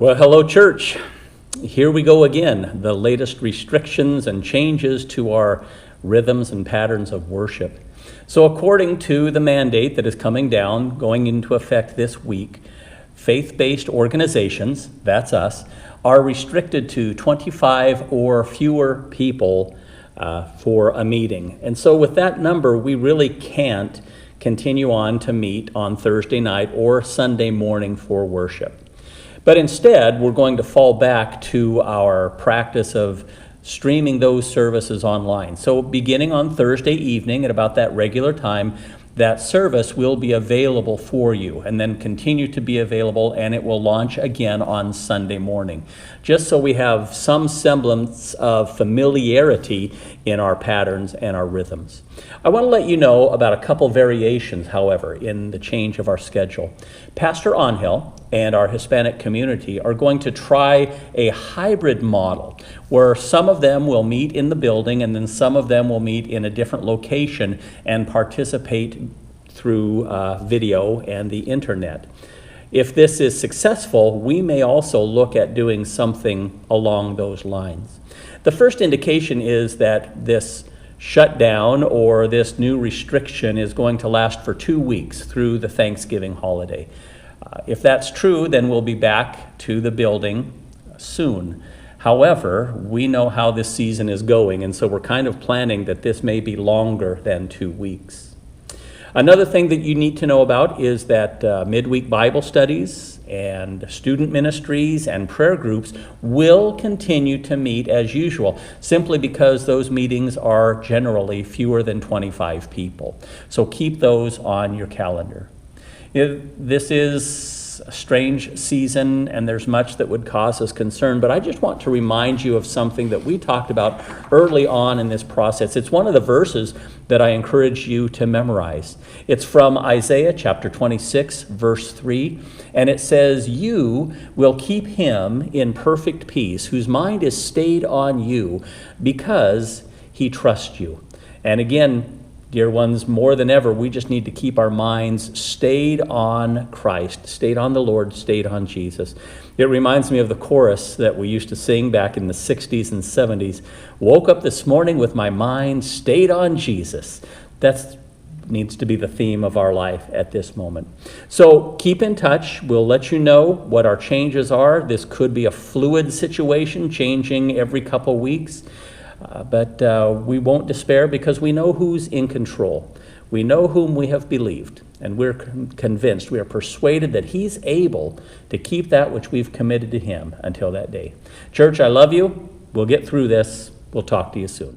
Well, hello, church. Here we go again, the latest restrictions and changes to our rhythms and patterns of worship. So according to the mandate that is coming down, going into effect this week, faith-based organizations, that's us, are restricted to 25 or fewer people for a meeting. And so with that number, we really can't continue on to meet on Thursday night or Sunday morning for worship. But instead, we're going to fall back to our practice of streaming those services online. So beginning on Thursday evening at about that regular time, that service will be available for you and then continue to be available, and it will launch again on Sunday morning, just so we have some semblance of familiarity in our patterns and our rhythms. I want to let you know about a couple variations, however, in the change of our schedule. Pastor Angel and our Hispanic community are going to try a hybrid model where some of them will meet in the building and then some of them will meet in a different location and participate through video and the internet. If this is successful, we may also look at doing something along those lines. The first indication is that this shutdown or this new restriction is going to last for 2 weeks through the Thanksgiving holiday. If that's true, then we'll be back to the building soon. However, we know how this season is going, and so we're kind of planning that this may be longer than 2 weeks. Another thing that you need to know about is that midweek Bible studies and student ministries and prayer groups will continue to meet as usual, simply because those meetings are generally fewer than 25 people. So keep those on your calendar. This is a strange season, and there's much that would cause us concern, but I just want to remind you of something that we talked about early on in this process. It's one of the verses that I encourage you to memorize. It's from Isaiah chapter 26, verse 3, and it says, "You will keep him in perfect peace, whose mind is stayed on you, because he trusts you." And again, dear ones, more than ever, we just need to keep our minds stayed on Christ, stayed on the Lord, stayed on Jesus. It reminds me of the chorus that we used to sing back in the 60s and 70s. Woke up this morning with my mind stayed on Jesus. That needs to be the theme of our life at this moment. So keep in touch. We'll let you know what our changes are. This could be a fluid situation, changing every couple weeks. But we won't despair, because we know who's in control. We know whom we have believed, and we're convinced, we are persuaded that he's able to keep that which we've committed to him until that day. Church, I love you. We'll get through this. We'll talk to you soon.